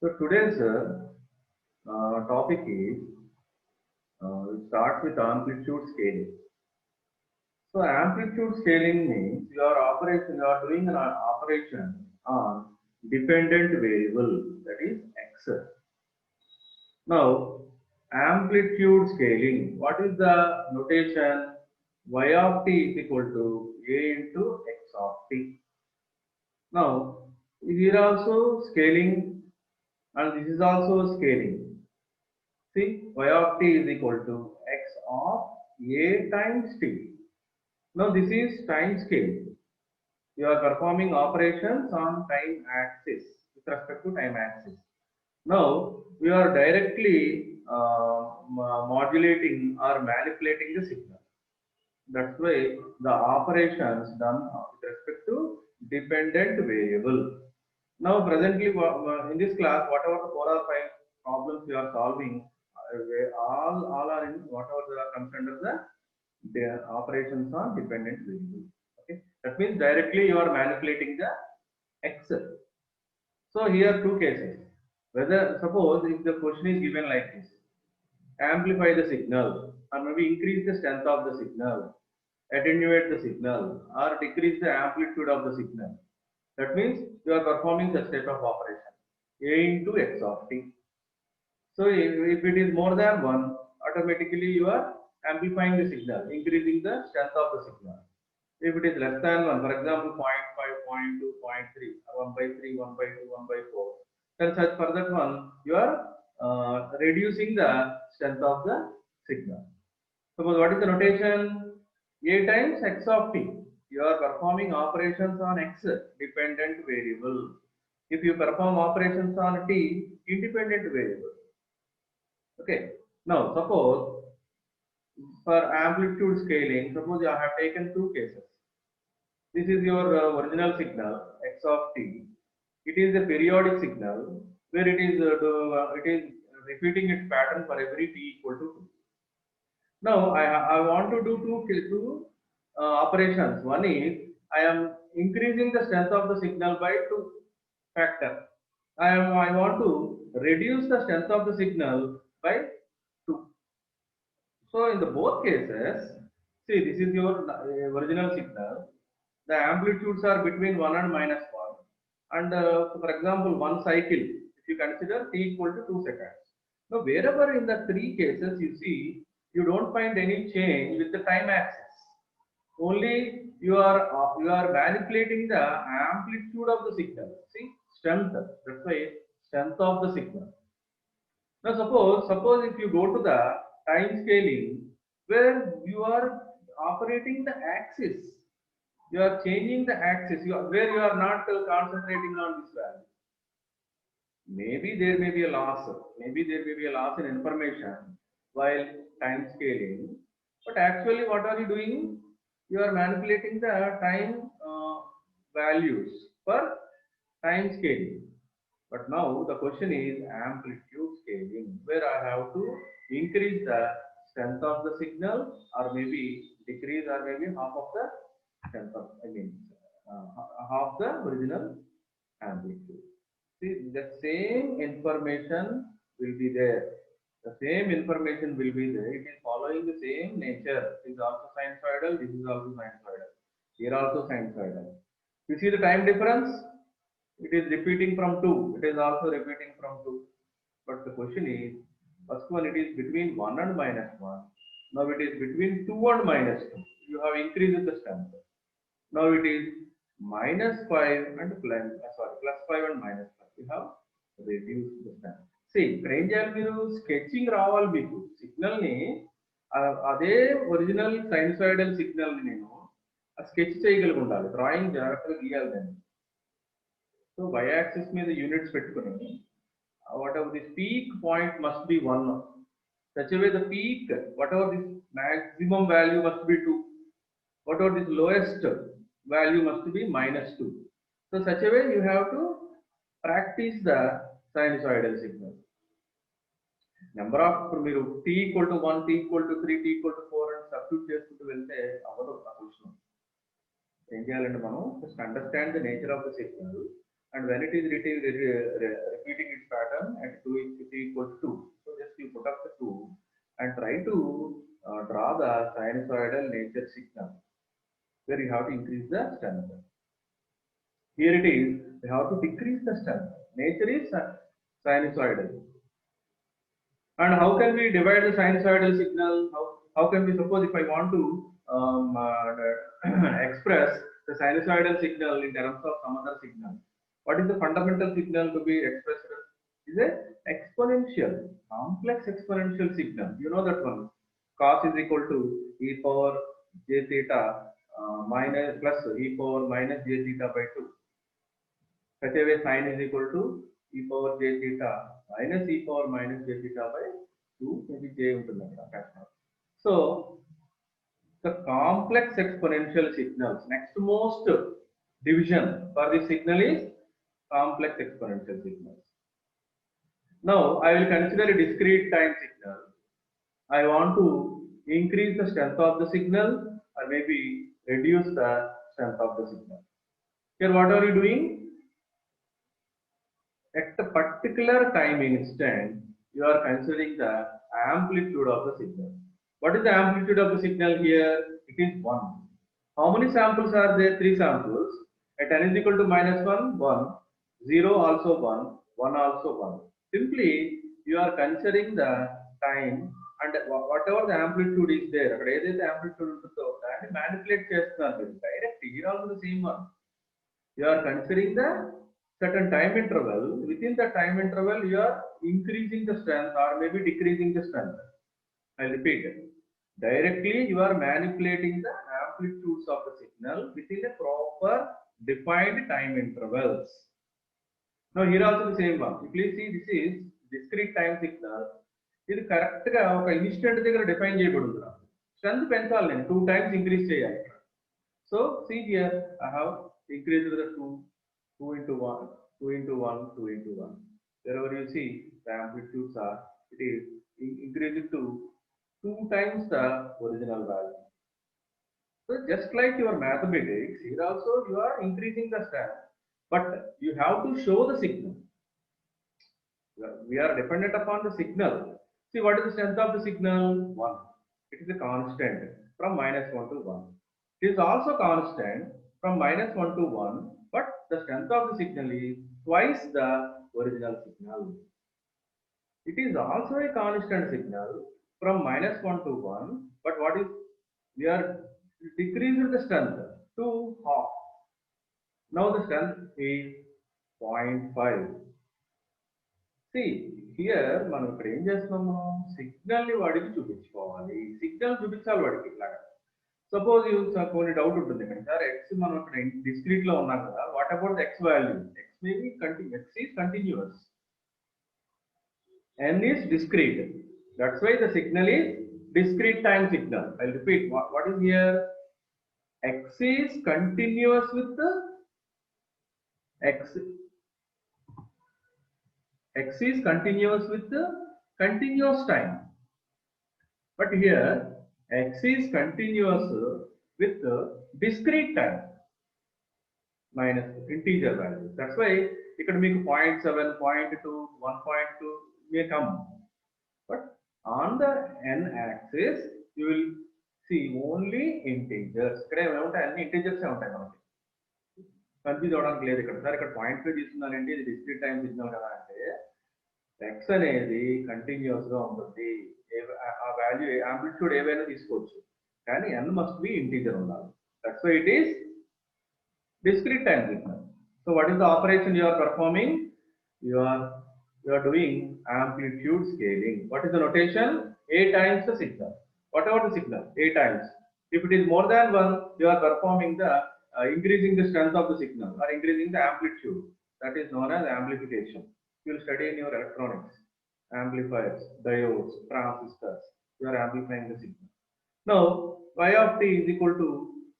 So today's topic is we start with amplitude scaling. So amplitude scaling means you are doing an operation on dependent variable, that is x. Now amplitude scaling, what is the notation? Y of t is equal to a into x of t. Now here also scaling and this is also scaling. See, y of t is equal to x of a times t. Now this is time scale. You are performing operations on time axis with respect to time axis. Now we are directly modulating or manipulating the signal. That's why the operations done with respect to dependent variable. Now, presently in this class, whatever the 4 or 5 problems we are solving, all are in whatever they are concerned as their operations on dependent variable. Okay, that means directly you are manipulating the x. So here two cases. Whether suppose if the question is given like this, amplify the signal or maybe increase the strength of the signal, attenuate the signal or decrease the amplitude of the signal. That means you are performing such type of operation a into x of t. So if it is more than 1, automatically you are amplifying the signal, increasing the strength of the signal. If it is less than 1, for example 0.5, 0.2, 0.3, 1 by 3, 1 by 2, 1 by 4, then such for that one you are reducing the strength of the signal. Suppose what is the notation? A times x of t. You are performing operations on x, dependent variable. If you perform operations on t, independent variable. Okay. Now suppose for amplitude scaling, suppose I have taken two cases. This is your original signal x of t. It is a periodic signal where it is repeating its pattern for every t equal to 2. Now I want to do two operations. One is I am increasing the strength of the signal by 2 factor. I want to reduce the strength of the signal by 2. So in the both cases, see this is your original signal. The amplitudes are between 1 and minus 1. And so for example, one cycle, if you consider t equal to 2 seconds. Now wherever in the three cases you see, you don't find any change with the time axis. Only you are manipulating the amplitude of the signal. See, strength. That's why strength of the signal. Now suppose if you go to the time scaling where you are operating the axis, you are changing the axis where you are not concentrating on this value. Maybe there may be a loss, maybe there may be a loss in information while time scaling, but actually what are you doing? You are manipulating the time values for time scaling. But now the question is amplitude scaling, where I have to increase the strength of the signal or maybe decrease or maybe half of the strength of, half the original amplitude. See, the same information will be there. The same information will be there. It is following the same nature. It is also sinusoidal. This is also sinusoidal. Here also sinusoidal. You see the time difference? It is repeating from 2. It is also repeating from 2. But the question is, first one it is between 1 and minus 1. Now it is between 2 and minus 2. You have increased the strength. Now it is minus 5 and plus 5 and minus 5. You have reduced the strength. See, ఇక్కడ ఏం చేయాలి మీరు sketching రావాలి మీకు సిగ్నల్ని అదే original sinusoidal సిగ్నల్ని నేను sketch చేయగలిగి ఉండాలి drawing జాగ్రత్తగా గీయాలి దాన్ని సో y యాక్సిస్ మీద యూనిట్స్ పెట్టుకుని whatever this peak point must be 1 such a way the peak whatever this maximum value must be 2 whatever this lowest value must be minus 2 so such a way you have to practice the sinusoidal signal number of మీరు t equal to 1 t equal to 3 t equal to 4 అని substitute చేసుకుంటూ వెళ్తే అవ్వదు ఆ question ఏం చేయాలంటే మనం just understand the nature of the signal and when it is repeating its pattern at 2 is equal to 2. So just you put up the 2 and try to draw the sinusoidal nature signal where you have to increase the strength. Here it is, we have to decrease the strength. Nature is sinusoidal. And how can we divide the sinusoidal signal? How can we, suppose if I want to express the sinusoidal signal in terms of some other signal? What is the fundamental signal to be expressed? Is a exponential, complex exponential signal. You know that one. Cos is equal to e power j theta minus plus e power minus j theta by 2. Such a way sine is equal to e power j theta minus e power minus j theta by 2, maybe j ఉంటుంది అక్కడ. So the complex exponential signals, next most division for the signal is complex exponential signals. Now I will consider a discrete time signal. I want to increase the strength of the signal or maybe reduce the strength of the signal. Here what are you doing? At a particular time instant, you are considering the amplitude of the signal. What is the amplitude of the signal here? It is 1. How many samples are there? 3 samples. At n is equal to minus 1, 1, 0 also 1, 1 also 1. Simply, you are considering the time and whatever the amplitude is there, the amplitude untundo dani manipulate chestunaru direct. Here also the same one. You are considering the certain time interval. Within the time interval, you are increasing the strength or maybe decreasing the strength. I'll repeat it. Directly, you are manipulating the amplitudes of the signal within a proper defined time intervals. Now, here also the same one. You please see, this is discrete time signal. ఇది correct గా ఒక instant దగ్గర define చేయబడింది. Strength పెంచాలి, నేను 2 times increase చేయాలి. So see here I have increased the 2 into 1, 2 into 1, 2 into 1. Wherever you see the amplitudes are, it is increased to 2 times the original value. So just like your mathematics, here also you are increasing the strength, but you have to show the signal. We are dependent upon the signal. See, what is the strength of the signal? 1. It is a constant from minus 1 to 1. It is also constant from minus 1 to 1, but the strength of the signal is twice the original signal. It is also a constant signal from minus 1 to 1, but what is, we are decreasing the strength to half. Now the strength is 0.5. See, here మనం ఇక్కడ ఏం చేస్తున్నాము, signal ని వాడికి చూపించుకోవాలి. Signal చూపించాలి వాడికి ఇట్లాగా. సపోజ్ కొన్ని డౌట్ ఉంటుంది ఇక్కడ, సార్ ఎక్స్ మనం ఇక్కడ డిస్క్రీట్ లో ఉన్నాం కదా, what about the X value? X maybe X is continuous, n is discrete. That's why the signal is discrete time signal. I'll repeat, what is here? X is continuous with the X is continuous with the continuous time. But here X is continuous with the discrete time minus integer value. That's why ఇక్కడ మీకు 0.7, 0.2, 1.2 may come. But on the n axis you will see only integers. ఇక్కడ ఏమంటాయి, అన్ని integers ఉంటాయి. మనకి confuse అవడానికి లేదు ఇక్కడ. Sir ఇక్కడ 0.5 తీసుకున్నానంటే ఇది డిస్క్రీట్ టైం సిగ్నల్ కదా అంటే, x అనేది కంటిన్యూస్ గా ఉంటుంది. ఆ వాల్యూ యాంప్లిట్యూడ్ ఏవైనా తీసుకోవచ్చు, కానీ n must be integer ఉండాలి. That's why it is discrete time signal. So what is the operation you are performing? You are doing amplitude scaling. What is the notation? A times the signal. Whatever the signal, A times. If it is more than 1, you are performing the increasing the strength of the signal or increasing the amplitude. That is known as amplification. You will study in your electronics. Amplifiers, diodes, transistors. You are amplifying the signal. Now, y of t is equal to,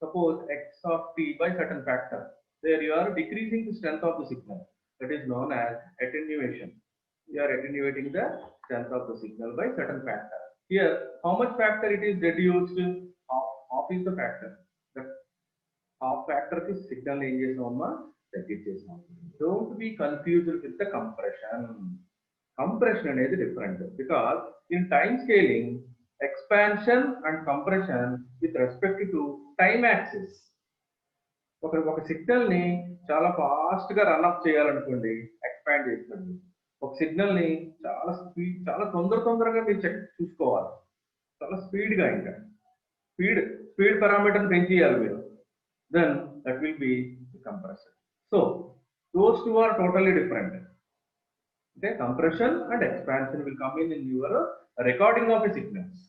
suppose x of t by certain factor. There you are decreasing the strength of the signal. That is known as attenuation. You are attenuating the strength of the signal by certain factor. Here, how much factor it is reduced? Half is the factor. That half factor is signal in this normal తగ్గించేసాం. Don't be confused with the compression. Compression అనేది different because in time scaling, expansion and compression with respect to time axis. ఒక signal ని చాలా fast గా run-up చేయాలనుకోండి, expand చేసినట్టు. ఒక signal ని చాలా తొందరగా మీరు చూసుకోవాలి, చాలా స్పీడ్ గా. ఇంకా స్పీడ్ పారామీటర్ పెంచేయాలి మీరు. Then that will be compression. So those two are totally different. Okay, compression and expansion will come in your recording of a signals.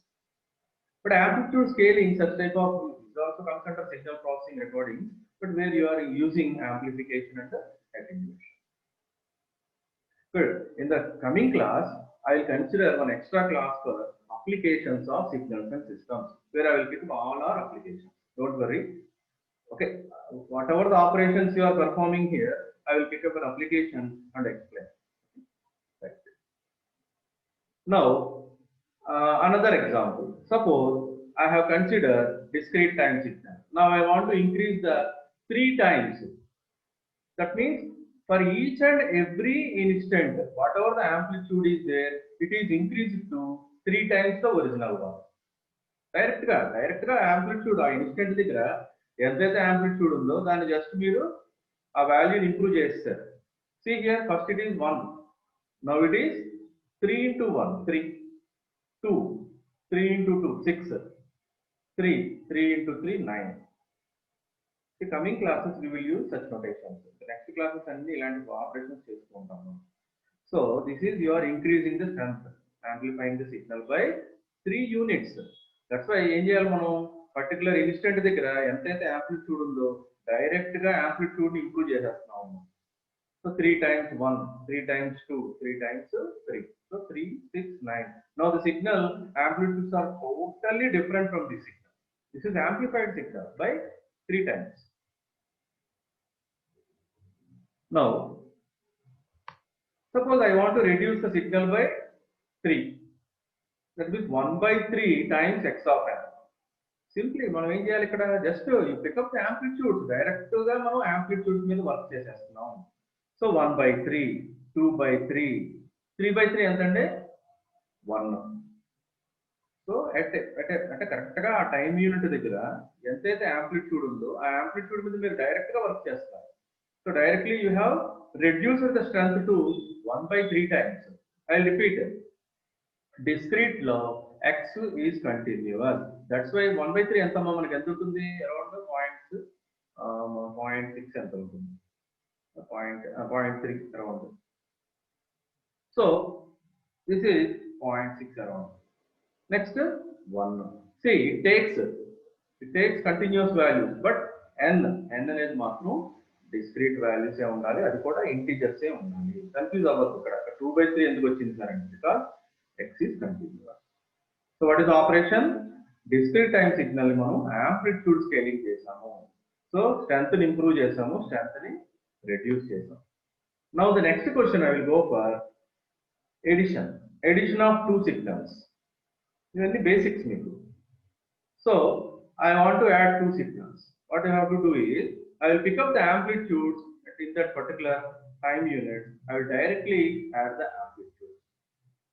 But amplitude scaling, such type of, is also comes under signal processing recording, but where you are using amplification and attenuation. Good. In the coming class, I will consider one extra class for applications of signals and systems, where I will pick up all our applications. Don't worry. Okay, whatever the operations you are performing here, I will pick up an application and explain. Now, another example. Suppose I have considered discrete time signal. Now I want to increase the 3 times. That means for each and every instant, whatever the amplitude is there, it is increased to 3 times the original one. Direct ga amplitude a instant దగ్గర ఎంతైతే amplitude ఉందో దాన్ని just మీరు ఆ value improve చేస్తారు. See here, first it is 1. Now it is 3 into 1, 3, 2, 3 into 2, 6, 3, 3 into 3, 9. The coming classes we will use such notations. The next classes and the operations. So this is you are increasing the strength, amplifying the signal by 3 units. That's why particular instant దగ్గర ఎంతైతే amplitude ఉందో direct గా amplitude ని improve చేసేస్తున్నాము. So 3 times 1, 3 times 2, 3 times 3. So 3, 6, 9. Now the signal amplitudes are totally different from this signal. This is amplified signal by 3 times. Now, suppose I want to reduce the signal by 3. That means 1 by 3 times x of n. Simply, మనం ఏం చేయాలి ఇక్కడ? Just you pick up the amplitudes. Direct గా మనం amplitudes మీద work చేసేస్తున్నాం. So 1 by 3, 2 by 3, 3 by 3 ఎంతండి? 1. So correct గా ఆ టైం యూనిట్ దగ్గర ఎంతైతే amplitude ఉందో ఆ amplitude మీద మీరు డైరెక్ట్ గా వర్క్ చేస్తారు. So directly you have reduced the strength to 1 by 3 times. I'll repeat it. Discrete law, x is continuous. That's why 1 by 3 ఎంత మనకి ఎంత ఉంటుంది? Around 0.6 ఎంత ఉంటుంది? 0.3 around. So this is 0.6 around. Next 1. See, it takes continuous values, but n అనేది మాత్రం discrete values ఏ ఉండాలి, అది కూడా integers ఏ ఉండాలి. కన్ఫ్యూజ్ అవ్వద్దు ఇక్కడ 2 by 3 ఎందుకు వచ్చింది సార్ అంటే because x is continuous. So what is the operation? Discrete time signal ని మనం amplitude scaling చేసాము. So strength ని improve చేసాము, strength ని reduce చేసాం. Now the next question I will go for addition of 2 signals. These basics meeku. So I want to add 2 signals. What I have to do is I will pick up the amplitudes in that particular time unit. I will directly add the amplitude.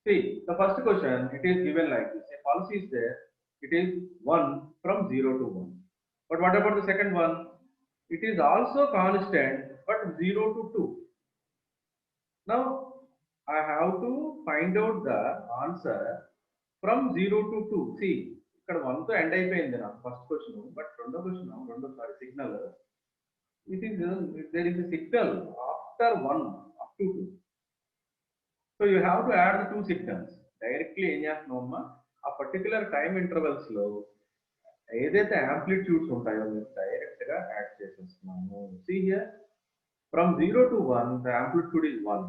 See, the first question, it is given like this. A pulse is there. It is 1 from 0 to 1. But what about the second one? It is also constant, but 0 to 2. Now I have to find out the answer from 0 to 2. See, ఇక్కడ 1 తో end అయిపోయింది నాకు first question, but రెండో signal there is a signal after 1 up to 2. So you have to add the 2 signals. Directly ఏం చేస్తున్నామమ్మా, ఆ particular time intervals లో ఏదైతే amplitudes ఉంటాయో మీరు డైరెక్ట్ గా add చేసేస్తున్నాము. See here, from 0 to 1 the amplitude is 1.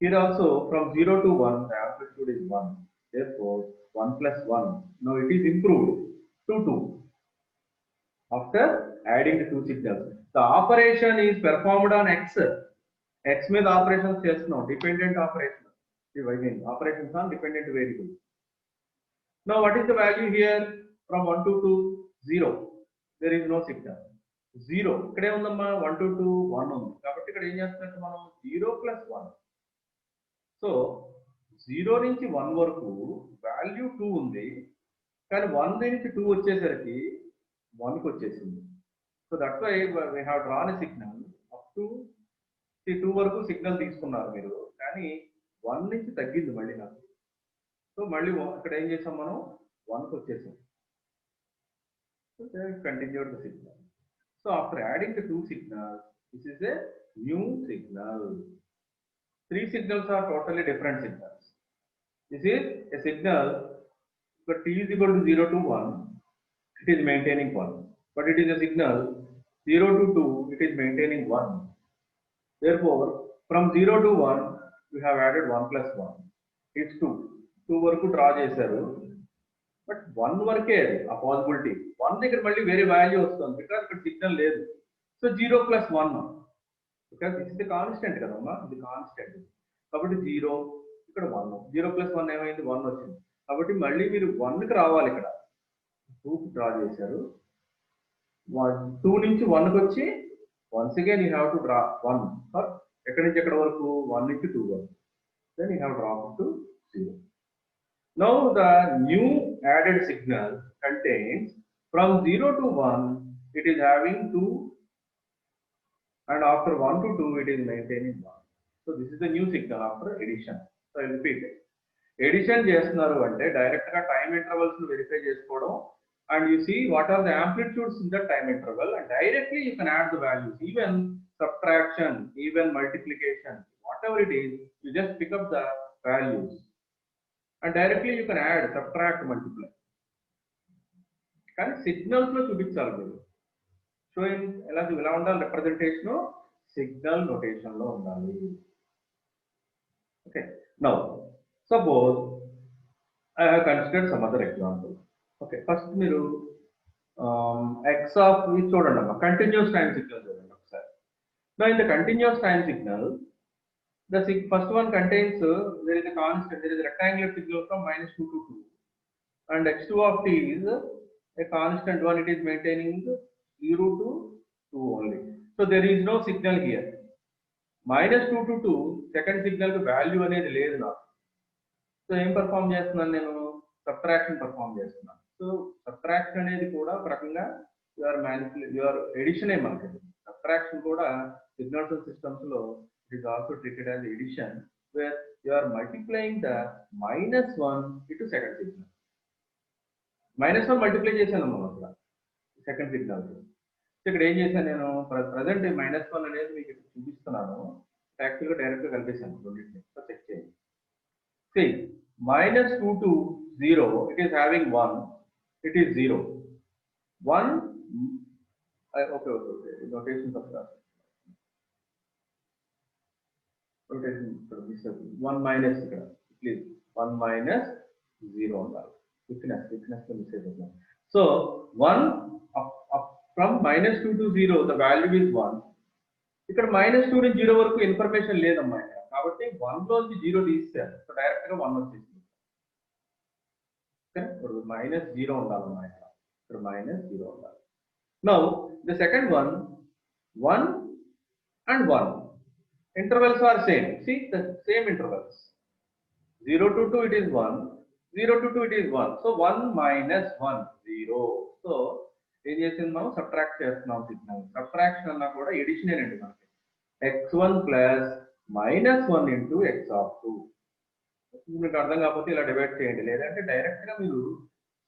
Here also from 0 to 1 the amplitude is 1. Therefore 1 plus 1. Now it is improved to 2 after adding the 2 signals. The operation is performed on x. X మీద operations చేస్తున్నాం, dependent operation. I mean operations on dependent variable. Now what is the value here? From 1 to 2, 0. There is no signal. Zero ఇక్కడే ఉందమ్మా 1 to 2 1 ఉంది కాబట్టి ఇక్కడ ఏం చేస్తున్నట్టు మనం 0 + 1. సో 0 నుంచి 1 వరకు వాల్యూ 2 ఉంది కానీ 1 నుంచి 2 వచ్చేసరికి 1కి వచ్చేసింది. So that's why we have drawn a signal up to 2 వరకు సిగ్నల్ తీసుకున్నారు మీరు కానీ 1 నుంచి తగ్గింది మళ్ళీ నాకు. సో మళ్ళీ ఇక్కడ ఏం చేసాం మనం 1కి వచ్చేసాం. So continued the signal. So after adding the two signals, this is a new signal. Three signals are totally different signals. This is a signal but t is equal to 0 to 1, it is maintaining 1. But it is a signal 0 to 2, it is maintaining 1. Therefore, from 0 to 1, we have added 1 plus 1. It's 2. 2 వరకు draw చేశారు. But 1 వరకే ఆ possibility. 1 దగ్గర మళ్ళీ వేరే value వస్తుంది because ఇక్కడ signal లేదు. So 0 + 1 because this is the constant కదమ్మా, ఇది కాన్స్టెంట్ కాబట్టి 0 ఇక్కడ 1 0 + 1 ఏమైంది 1 వచ్చింది. కాబట్టి మళ్ళీ మీరు 1కి రావాలి. ఇక్కడ 2కి డ్రా చేశారు. 2 నుంచి 1కి వచ్చి once again you have to draw 1 for ఎక్కడి నుంచి ఎక్కడ వరకు 1 నుంచి 2 వరకు. Then you have drop to 0. Now the new added signal contains from 0 to 1 it is having 2 and after 1 to 2 it is maintaining 1. So this is the new signal after addition. So I repeat it. Addition చేస్తున్నారు అంటే direct గా time intervals ను verify చేసుకోవడం and you see what are the amplitudes in the time interval and directly you can add the values, even subtraction, even multiplication, whatever it is, you just pick up the values. And directly you can add, subtract, multiply. కానీ signals లో చూపించాలి మీరు. Sowing ఎలా ఉండాలి representation signal notation లో ఉండాలి. Okay, now suppose I have considered some other example. Okay, first మీరు X of చూడండి అమ్మా, కంటిన్యూస్ టైం సిగ్నల్ చూడండి ఒకసారి. Now in the continuous time signal the first one contains there is a constant, there is a rectangular signal from -2 to 2 and x2 of t is a constant one, it is maintaining 0 to 2 only. So there is no signal here. -2 to 2 second signal కి value అనేది లేదు నాకు. So ఏం perform చేస్తున్నాను నేను, subtraction perform చేస్తున్నాను. So subtraction అనేది కూడా ఒక రకంగా యువర్ ఎడిషన్ ఏ మనకి. సబ్ట్రాక్షన్ కూడా సిగ్నల్స్ అండ్ సిస్టమ్స్ లో it is also treated as addition where you are multiplying the -1 into second signal. -1 multiply చేశాను మనం అక్కడ సెకండ్ సిగ్నల్. ఇక్కడ ఏం చేశాను నేను ప్రజెంట్ -1 అనేది మీకు చూపిస్తున్నాను. యాక్చువల్గా డైరెక్ట్ గా కలిపేశాను రెండింటిని. చెక్ చేయండి. See, -2 to 0 it is having 1, it is 0 1 okay notation of that rotation 1 minus ఇక్కడ ప్లీజ్ 1 minus 0 ఉండాలి. thickness తో మిస్ అయిపోతుంది. So 1 from -2 to 0 the value is 1. ఇక్కడ -2 నుంచి 0 వరకు ఇన్ఫర్మేషన్ లేదమ్మా ఇక్కడ, కాబట్టి 1 లోంచి 0 తీసేశారు. సో డైరెక్ట్ గా 1 వచ్చేసింది. ఇప్పుడు -0 ఉండాలమ్మా ఇక్కడ -0 ఉండాలి. Now the second one 1 and 1 intervals are same. See the same intervals. 0 to 2 it is 1, 0 to 2 it is 1. So 1 minus 1 0. So ఏం చేసింది మనం సబ్ట్రాక్ట్ చేస్తున్నాం సిగ్నల్. సబ్ట్రాక్షన్ అన్నా కూడా ఎడిషన్ ఏనండి మనకి. x1 plus -1 into x of 2. మీకు అర్థం కాకపోతే ఇలా డివైడ్ చేయండి, లేదంటే డైరెక్ట్ గా మీరు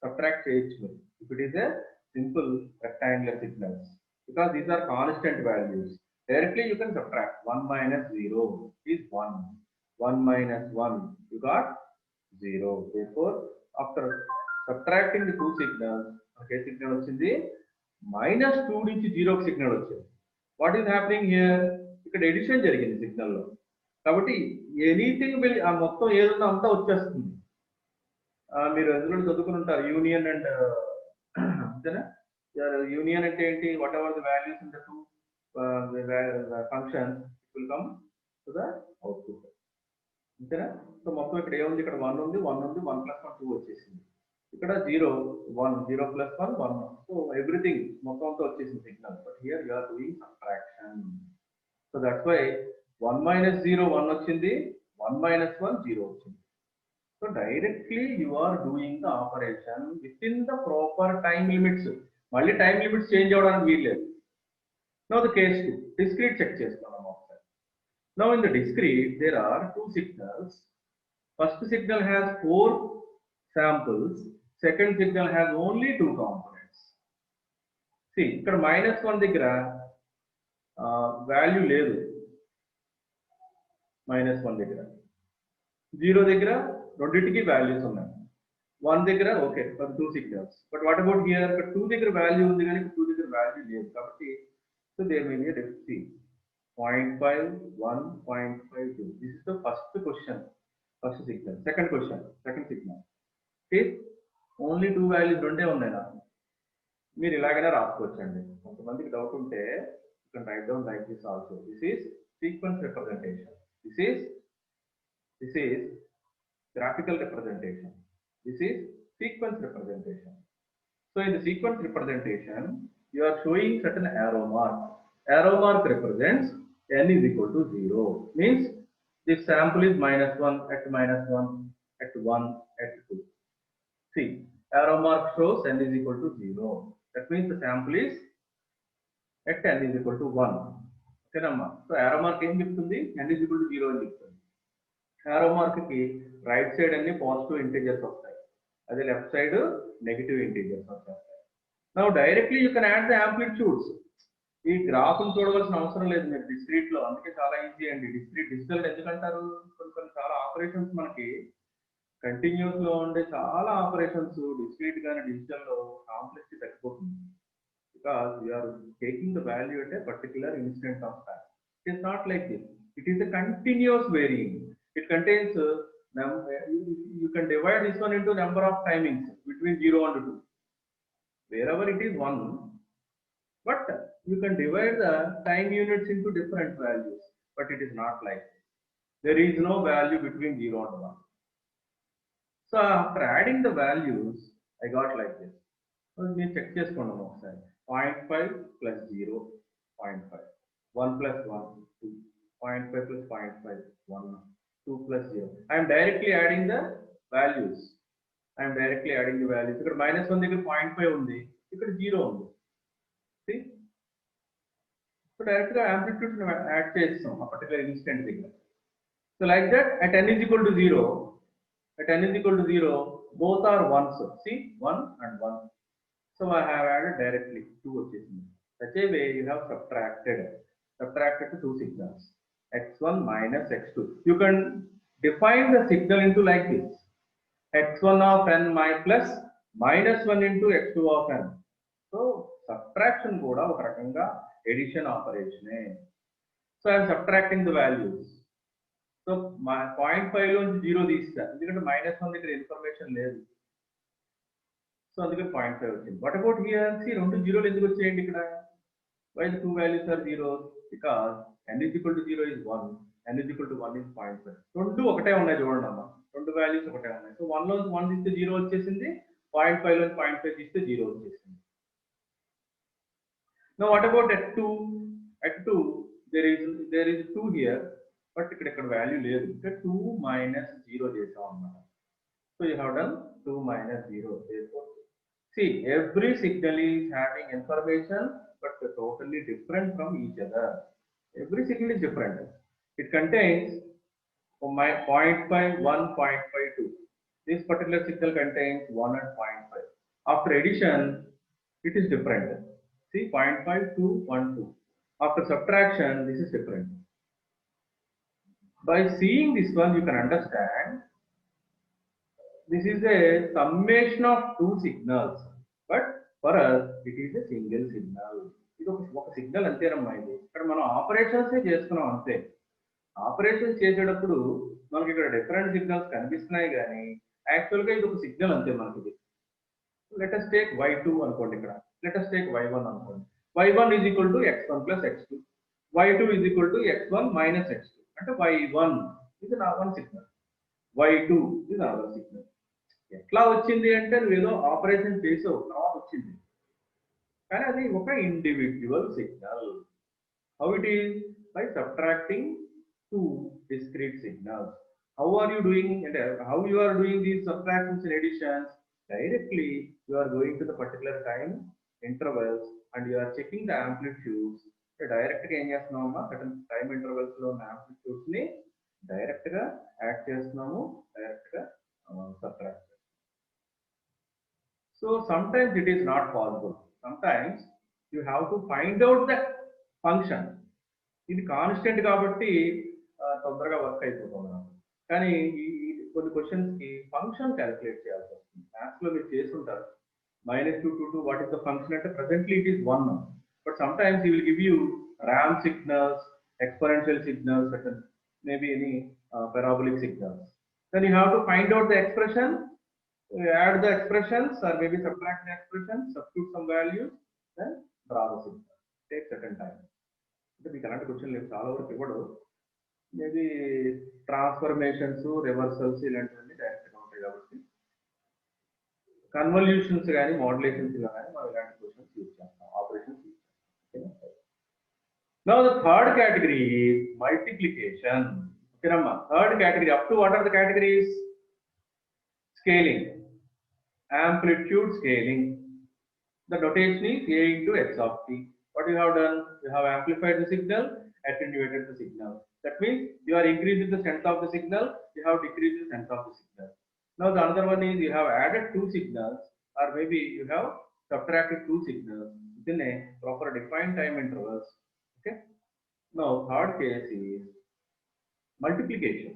సబ్ట్రాక్ట్ చేయొచ్చు. If it is a simple rectangular signals because these are constant values. Directly you can subtract 1 minus 0 is 1. 1 minus 1 you got 0. Therefore, after subtracting the two signals, okay, signal వచ్చింది -2 నుంచి 0 signal వచ్చింది. What is happening here? ఇక్కడ edition జరిగింది signal లో, కాబట్టి anything will ఆ మొత్తం ఏదన్నా అంతా వచ్చేస్తుంది. మీరు ఎందులో చదువుకుని ఉంటారు యూనియన్ అండ్ అంతేనా. యూనియన్ అంటే ఏంటి? What ever the values in the two functions will come to the output. అంతేనా. సో మొత్తం ఇక్కడ ఏముంది, ఇక్కడ 1 ఉంది, 1 ఉంది, 1 + 1 2 వచ్చేసింది. ఇక్కడ 0 1 0 plus 1 1. So everything మొత్తంతో వచ్చేసింది signal. But here you are doing subtraction. So that's why 1 minus 0 1 వచ్చింది, 1 minus 1 0 వచ్చింది. So directly you are doing the operation within the proper time limits. మళ్ళీ టైం లిమిట్స్ చేంజ్ అవ్వడానికి వీల్లేదు. Now the case 2 discrete check చేసుకున్నాం ఒకసారి. Now in the discrete there are two signals. First signal has 4 samples, second signal has only 2 components. See ఇక్కడ -1 దగ్గర value లేదు, -1 దగ్గర, 0 దగ్గర రెండింటికి వాల్యూస్ ఉన్నాయి, 1 దగ్గర okay for 2 signals. But what about here? ఇక్కడ 2 దగ్గర వాల్యూ ఉంది కానీ 2 దగ్గర వాల్యూ లేదు కాబట్టి so there may be a difference. 0.5 1 0.52. This is the first question, first signal. Second question, second signal. See only 2 values రెండే ఉన్నాయి నాకు. మీరు ఇలాగైనా రాసుకోవచ్చండి. కొంతమందికి డౌట్ ఉంటే you can write down like this also. This is sequence representation. This is graphical representation. This is sequence representation. So in the sequence representation, you are showing certain arrow mark. Arrow mark represents n is equal to 0. Means this sample is -1 at -1 at 1 at 2. See, arrow mark shows n is equal to 0. That means the sample is at n is equal to 1. Okay, namma. So arrow mark em cheptundi? N is equal to 0 అని చెప్తుంది. Arrow mark ki right side అన్ని positive integers వస్తాయి, అదే left side negative integers వస్తాయి. Now directly you can add the amplitudes. ఈ graph ను చూడవలసిన అవసరం లేదు మీరు డిస్క్రీట్ లో, అందుకే చాలా ఈజీ అండి. డిస్క్రీట్ డిజిటల్ ఎందుకంటారు? కొన్ని చాలా ఆపరేషన్స్ మనకి కంటిన్యూస్ లో ఉండే చాలా ఆపరేషన్స్ డిస్క్రీట్ గానీ డిజిటల్ లో కాంప్లెక్సిటీ తగ్గిపోతుంది. Because we are taking the value at a particular instant of time. It is not like this. It is a continuous varying. It contains you can divide this one into number of timings between 0 and 2. Wherever it is 1, but you can divide the time units into different values, but it is not like this. There is no value between 0 and 1. So after adding the values, I got like this. So we check చేసుకున్నాము ఒకసారి. 0.5 plus 0 0.5, 1 plus 1 2, 0.5 plus 0.5 1, 2 plus 0. I am directly adding the values. ఇక్కడ -1 దగ్గర 0.5 ఉంది, ఇక్కడ 0 ఉంది. See, so direct గా amplitude add చేస్తాం ఆ పర్టికులర్ ఇన్స్టెంట్ దగ్గర. So like that at n is equal to 0, both are ones. See, 1 and 1. So I have added directly 2 వచ్చేసింది. Such a way you have subtracted to 2 signals, x1 minus x2. You can define the signal into like this: x1 of n plus -1 into x2 of n. So subtraction కూడా ఒక రకంగా addition operation. So I am subtracting the values. So 0.5 లోంచి 0 తీస్తా, ఎందుకంటే -1 దగ్గర information లేదు. So అందుకని 0.5 వచ్చింది. What about here? సి రెండు జీరోలు ఎందుకు వచ్చాయండి ఇక్కడ? Why the 2 values are zeros? Because n is equal to 0 is 1, n is equal to 1 is 0.5. రెండు ఒకటే ఉన్నాయి చూడండి అమ్మా, రెండు వాల్యూస్ ఒకటే ఉన్నాయి. సో 1 లోంచి 1 తీస్తే 0 వచ్చేసింది, 0.5 లోంచి 0.5 తీస్తే 0 వచ్చేసింది. Now what about at 2? At 2 there is 2 here, but ఇక్కడ వాల్యూ లేదు. ఇక్కడ 2 minus 0 చేసాం అన్నమాట. So you have done 2 minus 0. Therefore, see, every signal is having information but totally different from each other. Every signal is different. It contains 0.5 1 0.52. This particular signal contains 1 and 0.5. After addition it is different. See, 0.5 2 1 2. After subtraction this is different. By seeing this one you can understand this is a summation of 2 signals, but for us it is a single signal. ఇది ఒక signal అంతేనమ్మా. ఇది ఇక్కడ మనం operations చేస్తున్నాం అంతే. Operations చేసేటప్పుడు మనకి ఇక్కడ డిఫరెంట్ సిగ్నల్స్ కనిపిస్తున్నాయి కానీ యాక్చువల్ గా ఇది ఒక సిగ్నల్ అంతే మనకి. లెట్ us take y2 అనుకోండి, ఇక్కడ లెట్ us take y1 అనుకోండి. y1 is equal to x1 plus x2, y2 is equal to x1 minus x2. అంటే y1 is one signal, y2 is another signal. ఎట్లా వచ్చింది అంటే నువ్వు ఏదో ఆపరేషన్ చేసావు తర్వాత వచ్చింది, కానీ అది ఒక individual signal. How it is? By subtracting two discrete signals. How are you doing అంటే how you are doing these subtractions and additions? Directly you are going to the particular time intervals and you are checking the amplitudes. Direct గా ఏం చేస్తున్నామమ్మా, certain time intervals లో ఉన్న amplitudes ని direct గా add చేస్తున్నాము, direct గా subtract. So sometimes it is not possible. Sometimes you have to find out the function. ఇది constant కాబట్టి తొందరగా వర్క్ అయిపోతుంది నాకు, కానీ కొన్ని క్వశ్చన్స్ కి ఫంక్షన్ క్యాలిక్యులేట్ చేయాల్సి వస్తుంది. మ్యాథ్స్ లో మీరు చేస్తుంటారు -2 to 2 what is the function అంటే presently it is 1, but some times he will give you RAM signals, exponential signals, maybe any parabolic signals. Then you have to find out the expression, add the expressions or maybe subtract the expressions, substitute some values, then draw the signal. Take certain time. అంటే మీకు అలాంటి question లేదు, చాలా వరకు ఇవ్వడు. Maybe transformations, reversals ఇలాంటివన్నీ డైరెక్ట్గా ఉంటాయి కాబట్టి కన్వల్యూషన్స్ కానీ మోడ్యులేషన్స్ కానీ మనం ఇలాంటి క్వశ్చన్స్ యూజ్ చేస్తాం, ఆపరేషన్స్ యూజ్ చేస్తాం. Now the third category is multiplication. Okay, Ramma. Third category, up to what are the categories? Scaling, amplitude scaling. The notation is A into x of t. What you have done? You have amplified the signal, attenuated the signal. That means you are increasing the strength of the signal, you have decreased the strength of the signal. Now the another one is you have added two signals, or maybe you have subtracted two signals within a proper defined time intervals. Okay. Now third case is multiplication.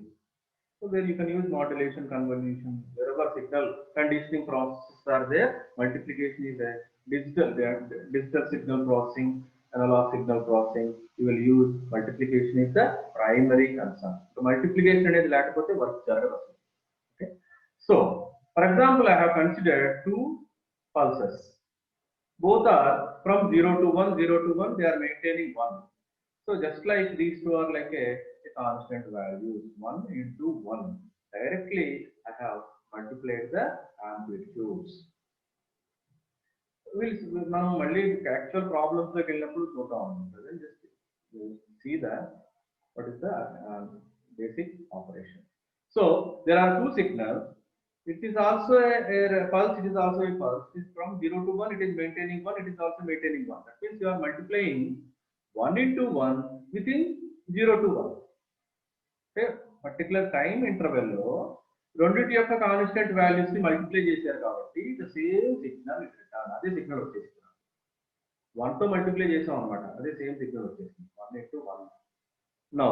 So where you can use modulation, convolution, wherever signal conditioning processes are there, multiplication is a digital signal processing, analog signal processing. You will use multiplication is the primary concern. So multiplication is lekapothe work jaragadu. Okay. So for example, I have considered two pulses. Both are from 0 to 1, 0 to 1. They are maintaining 1. So just like these two are like a constant values, 1 into 1. Directly I have multiplied the amplitudes. మనం మళ్ళీ actual problems లోకి వెళ్ళినప్పుడు చూద్దాం. Just see that what is the basic operation. So there are two signals. It is also a pulse, it is also a pulse. It is from 0 to 1, it is maintaining 1, it is also maintaining 1. That means you are multiplying 1 into 1 within 0 to 1. Okay, particular time interval లో రెండిటి యొక్క constant values ని multiply చేశారు కాబట్టి the same signal return, అదే signal వచ్చేసింది. 1 తో multiply చేసాం అనమాట, అదే సేమ్ సిగ్నల్ వచ్చేసింది 1 into 1. Now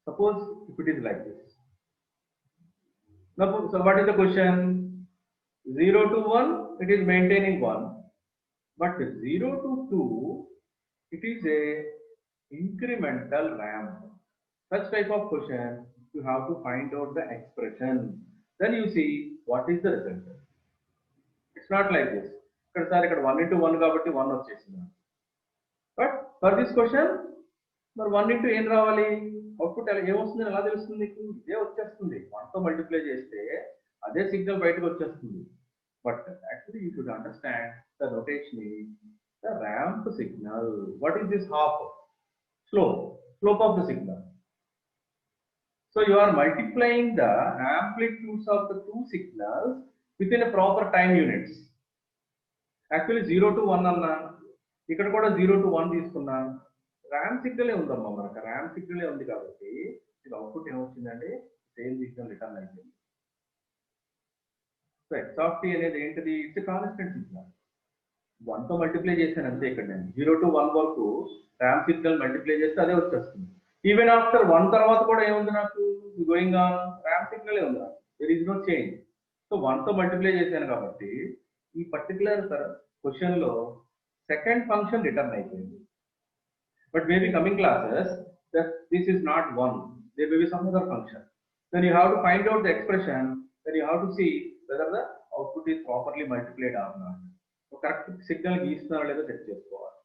suppose if it is like this. Now, so what is the question? 0 to 1, it is maintaining 1, but 0 to 2, it is a incremental ramp. Such type of question, you have to find out the expression. Then you see what is the result. It's not like this. Because sir, 1 into 1 కాబట్టి 1 వచ్చేసింది. But for this question, మరి 1 into ఏం రావాలి? Output ఏమొస్తుంది ఎలా తెలుస్తుంది నీకు? ఇదే వచ్చేస్తుంది. 1 తో మల్టిప్లై చేస్తే అదే సిగ్నల్ బయటకు వచ్చేస్తుంది. But actually you should understand the notation is the ramp signal. What is this half? Slope of the signal. So you are multiplying the amplitudes of the two signals within a proper time units. Actually 0 to 1 అన్నా, ఇక్కడ కూడా 0 to 1 తీసుకున్నా, RAM సిగ్నలే ఉందమ్మా, మనకు RAM సిగ్నలే ఉంది కాబట్టి ఇది అవుట్పుట్ ఏమొచ్చిందంటే సేమ్ సిగ్నల్ రిటర్న్ అయిపోయింది. సో ఎక్స్ ఆఫ్ టీ అనేది ఏంటిది? It's constant signal. 1 తో మల్టిప్లై చేశాను అంతే. ఇక్కడ నేను 0 to 1 వరకు ర్యామ్ సిగ్నల్ మల్టిప్లై చేస్తే అదే వచ్చేస్తుంది. ఈవెన్ ఆఫ్టర్ 1 తర్వాత కూడా ఏముంది నాకు? గోయింగ్ ఆన్ ర్యామ్ సిగ్నలే ఉంది నాకు. There is no change. So 1 తో మల్టిప్లై చేశాను కాబట్టి ఈ పర్టికులర్ క్వశ్చన్ లో సెకండ్ ఫంక్షన్ రిటర్న్ అయిపోయింది. But maybe coming classes that this is not 1, there may be some other function. Then you have to find out the expression, then you have to see whether the output is properly multiplied or not. So correct signal గీస్తున్నారో లేదో check చేసుకోవాలి.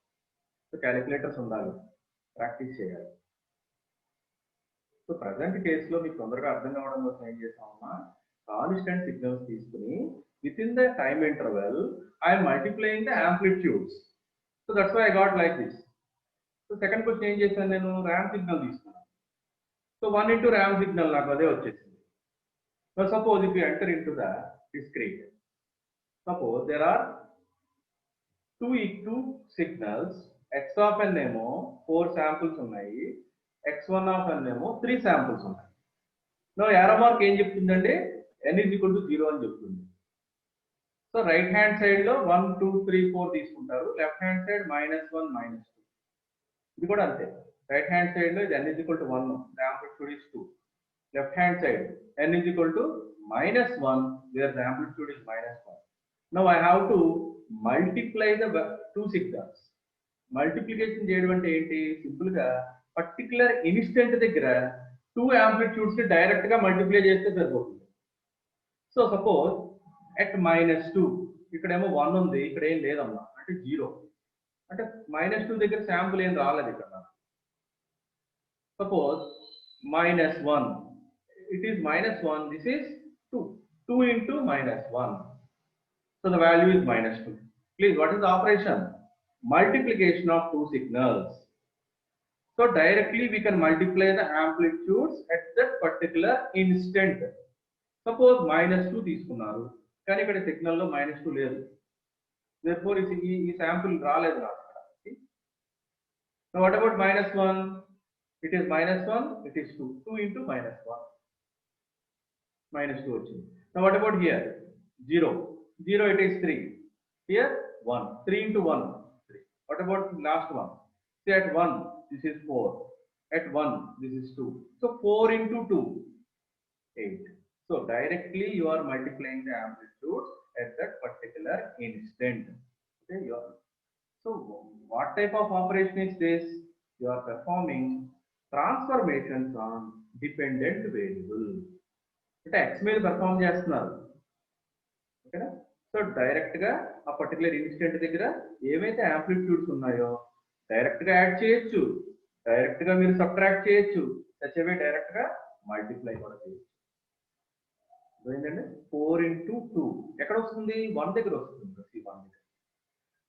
So calculators ఉండాలి, practice చేయాలి. So present కేసులో మీకు తొందరగా అర్థం కావడం కోసం ఏం చేసామమ్మా, కాన్స్టెంట్ సిగ్నల్స్ తీసుకుని within the time interval I'm multiplying the amplitudes. So that's why I got like this. So second question ఏం చేశాను నేను, ర్యామ్ సిగ్నల్ తీసుకున్నాను. సో 1 into ర్యామ్ సిగ్నల్ నాకు అదే వచ్చేసింది. So suppose if you enter into the discrete, suppose there are 2 signals, x of n ఏమో 4 samples ఉన్నాయి, x1 of n ఏమో 3 శాంపుల్స్ ఉన్నాయి. నో యారో మార్క్ ఏం చెప్తుందంటే n is equal to 0 అని చెప్తుంది. సో రైట్ హ్యాండ్ సైడ్ లో 1 2 3 4 తీసుకుంటారు, లెఫ్ట్ హ్యాండ్ సైడ్ -1 -2. ఇది కూడా అంతే, రైట్ హ్యాండ్ సైడ్ లో ఇది n is equal to 1, the amplitude is 2. Left hand side n is equal to -1 where the amplitude is -1. Now I have to multiply the 2 signals. Multiplication చేయడం అంటే ఏంటి, simple గా particular instant దగ్గర 2 amplitudes ని direct గా multiply చేస్తే సరిపోతుంది. So suppose at -2 ఇక్కడేమో 1 ఉంది, ఇక్కడ ఏం లేదమ్మా అంటే 0, అంటే -2 దగ్గర శాంపుల్ ఏం రాలేదు ఇక్కడ. Suppose -1, it is -1, this is 2 into -1, so the value is -2. Please, what is the operation? Multiplication of 2 signals. So directly we can multiply the amplitudes at that particular instant. Suppose -2 తీసుకున్నారు, కానీ ఇక్కడ signal లో -2 లేదు, therefore ఈ sample రాలేదు నాకు. So what about -1? It is -1, it is 2 into -1, -2 వచ్చింది. Now what about here? 0 it is 3, here 1, 3 into 1 3. What about the last one? Say at 1 this is 4, at 1 this is 2, so 4 into 2 8. So directly you are multiplying the amplitudes at that particular instant. Okay, so what type of operation is this? You are performing transformations on dependent variable. అంటే x మీద perform చేస్తున్నారు, ఓకేనా. So direct గా ఆ particular instant దగ్గర ఏవైతే amplitudes ఉన్నాయో direct గా యాడ్ చేయొచ్చు, డైరెక్ట్ గా మీరు సబ్ట్రాక్ట్ చేయొచ్చు, సచ్చేవే డైరెక్ట్ గా మల్టిప్లై కూడా చేయొచ్చు. ఏంటంటే 4 into 2 ఎక్కడ వస్తుంది, 1 దగ్గర వస్తుంది, 1 దగ్గర.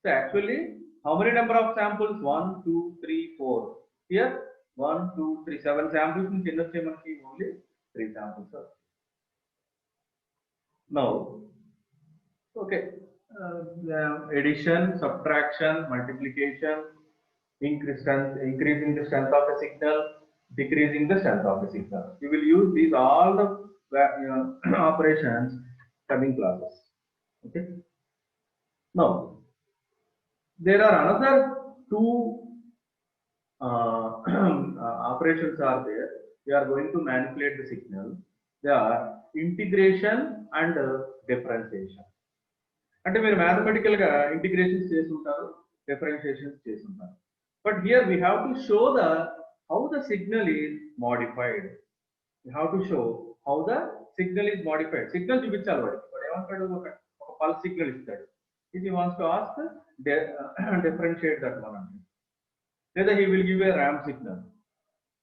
So actually how many number of samples, 1 2 3 4, here 1 2 3 7 samples నుంచి ఎన్ని వచ్చాయి మనకి, only 3 samples. Now, okay, addition, subtraction, multiplication, increasing the strength of a signal, decreasing the strength of a signal. You will use these all the operations coming classes. Okay. Now, there are another 2 operations are there. We are going to manipulate the signal. They are integration and differentiation. అంటే మీరు mathematical గా integrations చేస్తుంటారు, differentiations చేస్తుంటారు. But here we have to show the how the signal is modified. We have to show how the signal is modified. Signal చూపించాలి వాడికి. వాడు ఏమంటాడు, ఒక పల్స్ సిగ్నల్ ఇస్తాడు. If he wants to ask differentiate that one అంటే, లేదా he will give a ramp signal,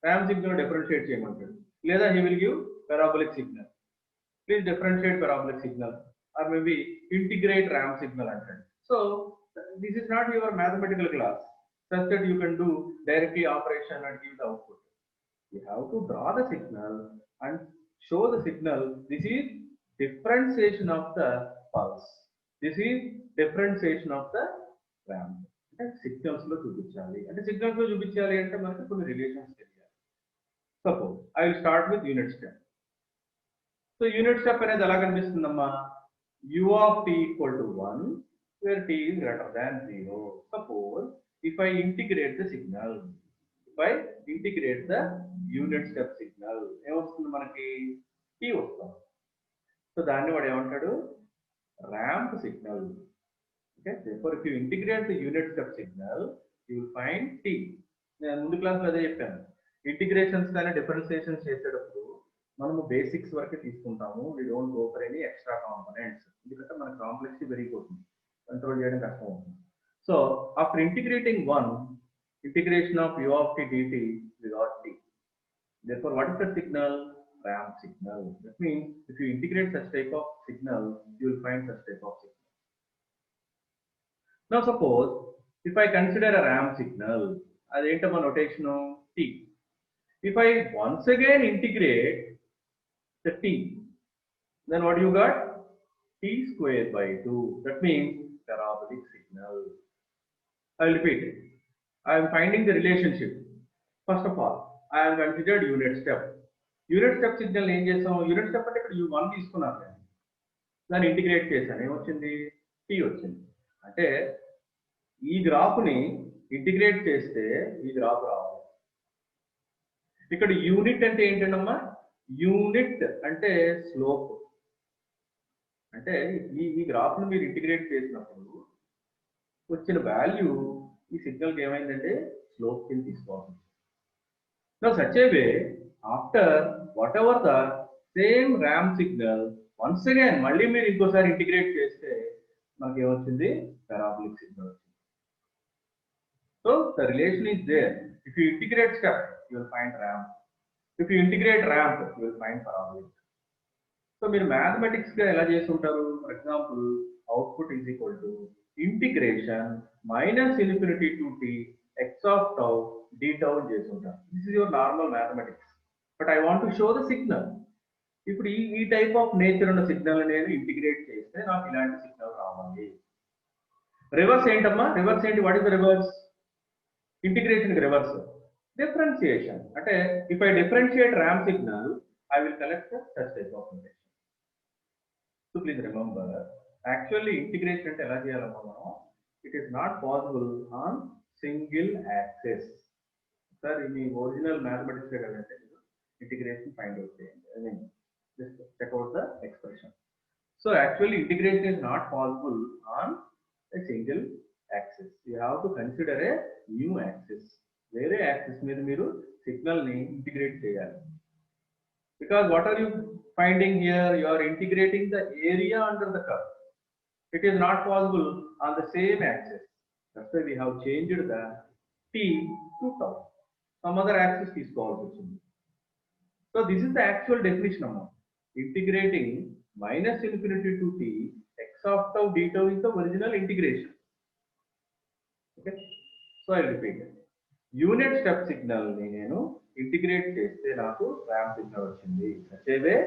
ramp signal differentiate చేయమంటాడు. లేదా he will give parabolic signal, please differentiate parabolic signal, or maybe integrate RAM signal antaru. So this is not your mathematical class such that you can do directly operation and give the output. You have to draw the signal and show the signal. This is differentiation of the pulse, this is differentiation of the RAM. అంటే signals లో చూపించాలి. అంటే signals లో చూపించాలి అంటే మనకి కొన్ని relations తెలియాలి. Suppose I will start with unit step. So unit step అనేది ఎలా కనిపిస్తుందమ్మా, u of t equal to 1 where t is greater than 0. Suppose if I integrate the signal, if I integrate the unit step signal, ఏమొస్తుంది మనకి, t వస్తుంది. So దాన్ని వాడు ఏమంటాడు, ramp signal. Okay, therefore if you integrate the unit step signal you will find t. నేను ముందు క్లాస్లో అదే చెప్పాను, ఇంటిగ్రేషన్స్ కానీ డిఫరెన్షియేషన్స్ చేసేటప్పుడు మనము బేసిక్స్ వరకే తీసుకుంటాము. We don't go for any extra components, ఎందుకంటే మన కాంప్లెక్సిటీ పెరిగిపోతుంది, కంట్రోల్ చేయడం కష్టం అవుతుంది. So after integrating one, integration of u of t dt we got t. Therefore what is the signal? ramp signal. That means if you integrate such type of signal, you will find such type of signal. Now suppose if I consider a ramp signal, as entama notation T. If I once again integrate the T, then what you got? T square by 2. That means parabolic signal. I will repeat it. I am finding the relationship. First of all, I am considered unit step. Unit step signal ఏం చేసాం? Unit step అంటే ఇక్కడ U1 తీసుకున్నాను నేను. దాన్ని integrate చేశాను. ఏమొచ్చింది? T వచ్చింది. అంటే ఈ గ్రాఫ్ని ఇంటిగ్రేట్ చేస్తే ఈ గ్రాఫ్ రావాలి. ఇక్కడ యూనిట్ అంటే ఏంటమ్మా? యూనిట్ అంటే స్లోప్. అంటే ఈ గ్రాఫ్ను మీరు ఇంటిగ్రేట్ చేసినప్పుడు వచ్చిన వాల్యూ ఈ సిగ్నల్కి ఏమైందంటే స్లోప్ కింద తీసుకోవాలి. Now such a way, after whatever the same ramp signal, once again మళ్ళీ మీరు ఇంకోసారి ఇంటిగ్రేట్ చేస్తే మనకి ఏమొచ్చింది? parabolic signal. So the relation is there. If you integrate step, you will find ramp. If you integrate ramp, you will find parabolic. So మీరు mathematics గా ఎలా చేసి ఉంటారు? For example, output is equal to integration minus infinity to t x of tau d tau చేసి ఉంటారు. This is your normal mathematics. But I want to show the signal. ఇప్పుడు ఈ type of nature ఉన్న signal నేను integrate చేస్తే నాకు ఇలాంటి signal రావాలి. రివర్స్ ఏంటమ్మా? రివర్స్ ఏంటి? What is the reverse? Integration reverse differentiation. అంటే if I differentiate ramp signal, I will collect such type of information. So please remember, actually integration అంటే ఎలా చేయాలమ్మా మనం? It is not possible on single axis. Sir ఇది original mathematics కదంటే integration find out చేయండి. I mean, just check out the expression. So actually integration is not possible on a single axis. You have to consider a new axis. వేరే axis మీద మీరు signal ని integrate చేయాలి. Because what are you finding here? You are integrating the area under the curve. It is not possible on the same axis. That's why we have changed the t to tau. Some other axis is called. So this is the actual definition of integrating minus infinity to t x of tau d tau is the original integration. Okay. So I repeat it. Unit step signal ni nenu integrate cheste naaku ramp signal vachindi. Such a way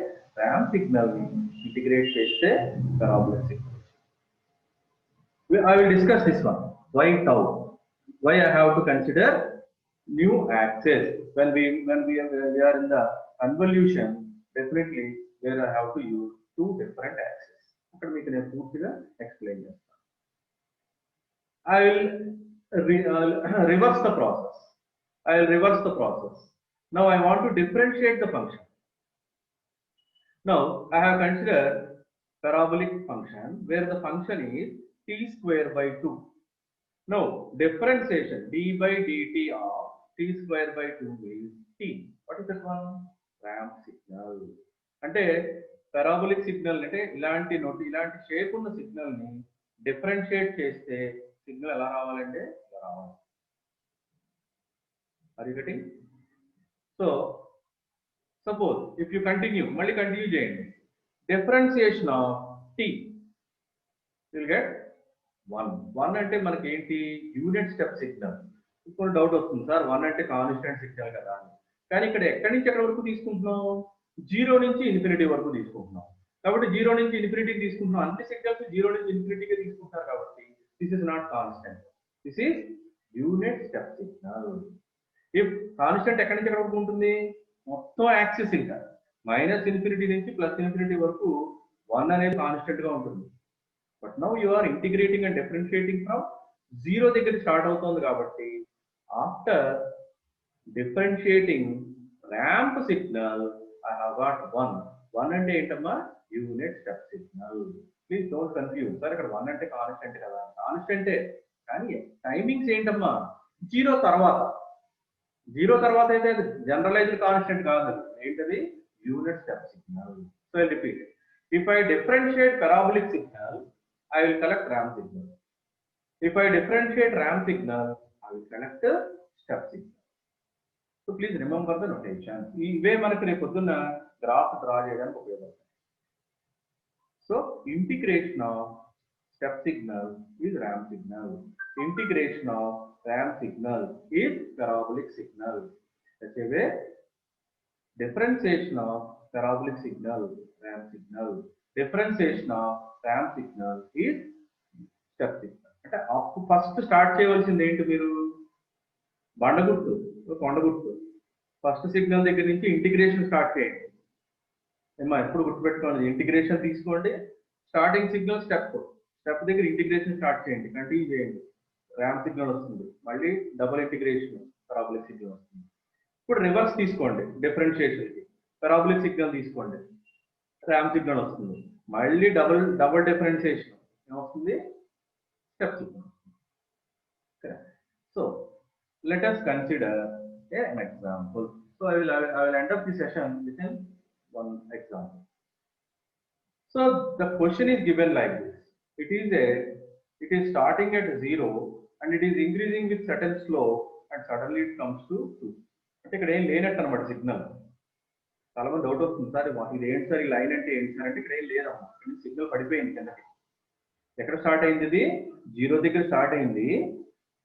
ramp signal ni integrate cheste parabolic signal. I will discuss this one. Why tau? Why I have to consider new axis when we are in the convolution? Definitely where I have to use two different axes. Akkada meeku nenu poortiga explain chestanu. I will reverse the process. I will reverse the process. Now I want to differentiate the function. Now I have considered parabolic function where the function is t square by 2. Now differentiation d by dt of t square by 2 is t. What is that one? Ramp signal. అంటే parabolic signal అంటే ఇలాంటి shape ఉన్న signal ని differentiate చేస్తే signal ఎలా రావాలంటే ఇలా రావాలి. Are you getting? So suppose if you continue చేయండి, differentiation of t, you will get 1 అంటే మనకి ఏంటి? Unit step signal. ఇప్పుడు డౌట్ వస్తుంది, సార్ 1 అంటే కాన్స్టెంట్ సిగ్నల్ కదా అని. కానీ ఇక్కడ ఎక్కడి నుంచి ఎక్కడి వరకు తీసుకుంటున్నాం? 0 నుంచి ఇన్ఫినిటీ వరకు తీసుకుంటున్నాం. కాబట్టి 0 నుంచి ఇన్ఫినిటీ తీసుకుంటున్నాం. అన్ని సిగ్నల్స్ 0 నుంచి ఇన్ఫినిటీగా తీసుకుంటారు కాబట్టి this is not constant. This is unit step signal. If constant ఎక్కడి నుంచి ఎక్కడ వరకు ఉంటుంది? మొత్తం యాక్సిస్ ఇంకా మైనస్ ఇన్ఫినిటీ నుంచి ప్లస్ ఇన్ఫినిటీ వరకు 1 అనేది కాన్స్టెంట్ గా ఉంటుంది. But now you are integrating and differentiating from 0 దగ్గర స్టార్ట్ అవుతుంది కాబట్టి after differentiating ramp signal I have got 1 అంటే ఏంటమ్మా? Unit step signal. Please don't confuse. Sir ఇక్కడ 1 అంటే కాన్స్టెంట్ కదా? కాన్స్టెంటే, కానీ టైమింగ్స్ ఏంటమ్మా? 0 తర్వాత అయితే జనరలైజ్డ్ కాన్స్టెంట్ కాదు. ఏంటది? Unit step signal. So I repeat. If I differentiate parabolic signal, I will collect ramp signal. If I differentiate ramp signal, I will collect step signal. So So please remember the notation. ఇవే మనకు రేపు పొద్దున్న graph draw చేయడానికి ఉపయోగపడతాయి. So integration of step signal is ramp signal. Integration of ramp signal is parabolic signal. Such a way, differentiation of parabolic signal, ramp signal. Differentiation of ramp signal is step signal. అంటే అప్పుడు first start చేయవలసింది ఏంటి? మీరు బండగుర్తు, కొండగుర్తు, first signal దగ్గర నుంచి integration start చేయండి. ఏమో ఎప్పుడు గుర్తుపెట్టుకోండి, ఇంటిగ్రేషన్ తీసుకోండి, స్టార్టింగ్ సిగ్నల్ స్టెప్ దగ్గర ఇంటిగ్రేషన్ స్టార్ట్ చేయండి, కంటిన్యూ చేయండి, ర్యాంప్ సిగ్నల్ వస్తుంది, మళ్ళీ డబుల్ ఇంటిగ్రేషన్ పారాబోలిక్ సిగ్నల్ వస్తుంది. ఇప్పుడు రివర్స్ తీసుకోండి, డిఫరెన్షియేషన్కి పారాబోలిక్ సిగ్నల్ తీసుకోండి, ర్యాంప్ సిగ్నల్ వస్తుంది, మళ్ళీ డబుల్ డిఫరెన్షియేషన్ ఏమొస్తుంది? స్టెప్ సిగ్నల్ వస్తుంది. So let us consider an example. So I will end up the session with one example. So the question is given like this. It is starting at 0 and it is increasing with certain slope and suddenly it comes to 2. అంటే ఇక్కడ ఏం లేనట్టు అనమాట signal. చాలా మంది doubt వస్తుంది, sir ఇది ఏంటి సార్, ఈ లైన్ అంటే ఏంటి సార్ అంటే ఇక్కడ ఏం లేదమ్మా, సిగ్నల్ పడిపోయింది కిందకి. ఎక్కడ స్టార్ట్ అయింది? ఇది 0 దగ్గర స్టార్ట్ అయింది,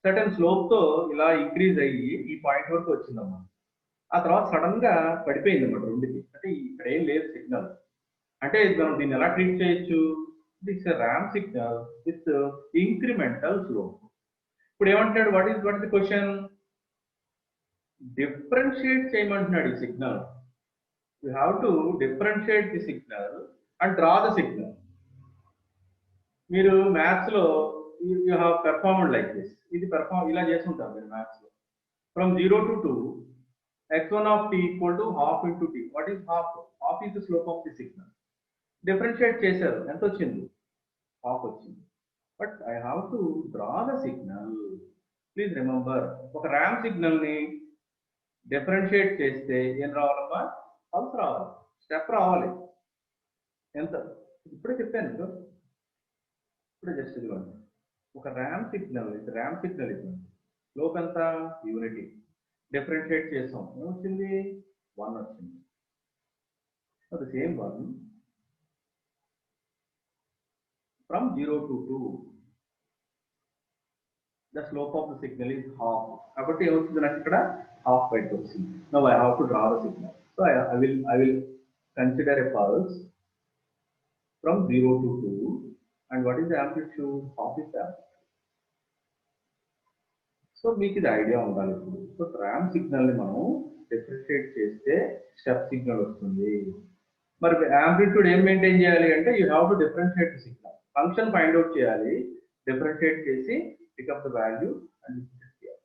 సర్టన్ స్లోప్ తో ఇలా ఇంక్రీజ్ అయ్యి ఈ పాయింట్ వరకు వచ్చిందమ్మా. ఆ తర్వాత సడన్ గా పడిపోయింది అన్నమాట రెండుకి. అంటే ఇక్కడ ఏం లేదు సిగ్నల్. అంటే మనం దీన్ని ఎలా ట్రీట్ చేయొచ్చు? It's ramp signal with incremental slope. ఇప్పుడు ఏమంటున్నాడు? What is the question? Differentiate చేయమంటున్నాడు ఈ signal. You have to differentiate the signal and draw the signal. మీరు మ్యాథ్స్ లో you have performed like this. ఇది perform ఇలా చేస్తుంటారు మీరు మ్యాథ్స్ లో. From 0 to 2, x1 of t equal to half into t. What is half? Half is the slope of the signal. Differentiate చేశారు, ఎంత వచ్చింది? half వచ్చింది. But I have to draw the signal. Please remember, ఒక ramp signal ని differentiate చేస్తే ఏం రావాలమ్మా? Pulse రావాలి, step రావాలి. ఎంత? ఇప్పుడే చెప్పాను, ఇప్పుడే జస్ట్ ఇదిగోండి. ఒక ర్యాంప్ సిగ్నల్ ఇవ్వండి, స్లోప్ ఎంత? యూనిటీ. డిఫరెన్షియేట్ చేసాం, ఏమొచ్చింది? 1 వచ్చింది. The same one from 0 to 2, the slope of the signal is half. కాబట్టి ఏమవుతుంది నాకు ఇక్కడ? హాఫ్ బయటకు వచ్చింది. Now I have to draw the signal. So I will consider a pulse from 0 to 2. And what is the amplitude? Half is the amplitude. So మీకు ఇది idea ఉండాలి ఇప్పుడు. సో ర్యాంప్ సిగ్నల్ ని మనం డిఫరెన్షియేట్ చేస్తే step signal వస్తుంది. మరి amplitude ఏం మెయింటైన్ చేయాలి అంటే you have to differentiate the signal. Function find out చేయాలి, డిఫరెన్షియేట్ చేసి పికప్ ద వాల్యూ అండ్ చేయాలి.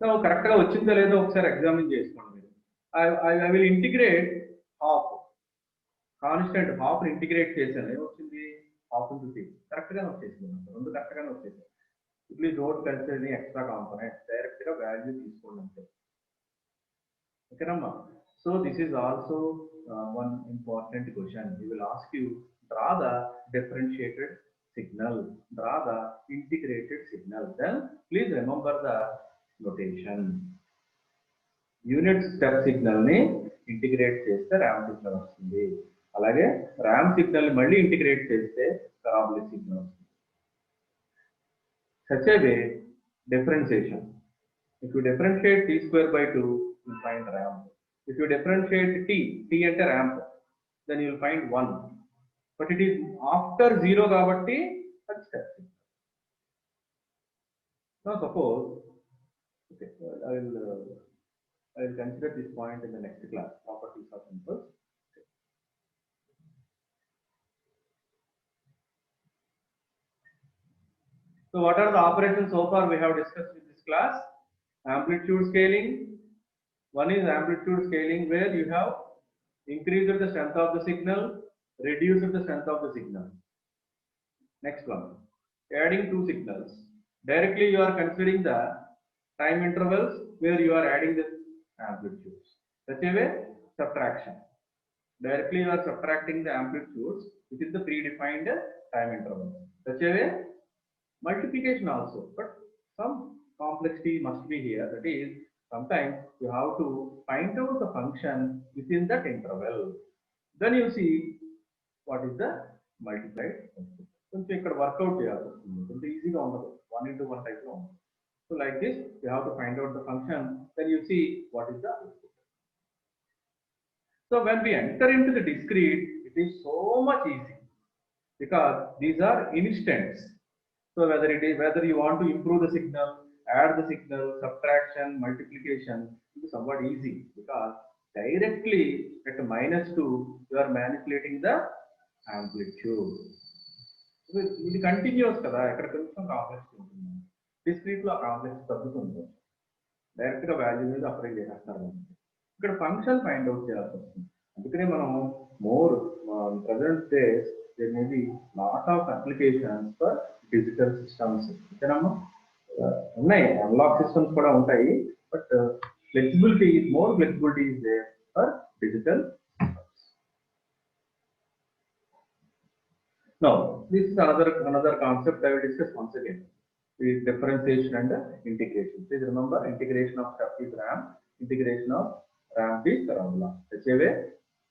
సో కరెక్ట్ గా వచ్చిందో లేదో ఒకసారి ఎగ్జామిన్ చేసుకోండి మీరు. I will integrate half, constant half integrate చేశాను, ఏమొచ్చింది? Half into 6. కరెక్ట్ గానే వచ్చేసింది, రెండు కరెక్ట్ గానే వచ్చేసింది. Please don't consider any extra components, direct గా వాల్యూ తీసుకోండి అంతే. ఓకేనమ్మా? So this is also one important question. We will ask you, draw the differentiated signal, draw the integrated signal. Then please remember the notation. Unit step signal ని integrate చేస్తే ramp signal వస్తుంది, అలాగే ramp signal ని మళ్ళీ integrate చేస్తే parabolic signal వస్తుంది. Such a way, differentiation. If you differentiate t square by 2, you will find ramp. If you differentiate t at a ramp, then you will find 1. But it is after 0 kabatti that's step. Now suppose, okay, I will consider this point in the next class, properties of impulse. So what are the operations so far we have discussed in this class? Amplitude scaling. One is amplitude scaling, where you have increased the strength of the signal, reduced the strength of the signal. Next one, adding two signals. Directly you are considering the time intervals where you are adding the amplitudes. Such a way, subtraction. Directly you are subtracting the amplitudes within the predefined time interval. Such a way, multiplication also, but some complexity must be here. That is, sometimes you have to find out the function within that interval. Then you see what is the multiplied output. కొంచెం ఇక్కడ work out చేయాల్సి వస్తుంది, కొంచెం ఈజీగా ఉండదు, 1 into 1 type లో ఉంటుంది. So like this, you have to find out the function, then you see what is the output. So when we enter into the discrete, it is so much easy because these are instants. So whether you want to improve the signal, add the signal, subtraction, multiplication, it is somewhat easy because directly at -2 you are manipulating the amplitude. ఇది continuous కదా, ఇక్కడ కొంచెం complex ఉంటుంది, discrete లో complex తగ్గుతుంది, direct గా value మీద apply చేసేస్తారు. ఇక్కడ ఫంక్షన్ ఫైండ్ అవుట్ చేయాల్సి వస్తుంది. అందుకనే మనం more present days there may be lot of applications for digital systems. ఓకేనమ్మా, ఉన్నాయి అనలాగ్ సిస్టమ్స్ కూడా ఉంటాయి, but flexibility more flexibility is there for digital. Now, this is another concept I will discuss once again. The differentiation and the integration. Please remember, integration of step is ramp, integration of ramp is parabola. Such a way,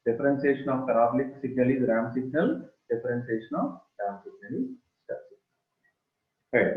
differentiation of parabolic signal is ramp signal, differentiation of ramp signal is step signal. Right.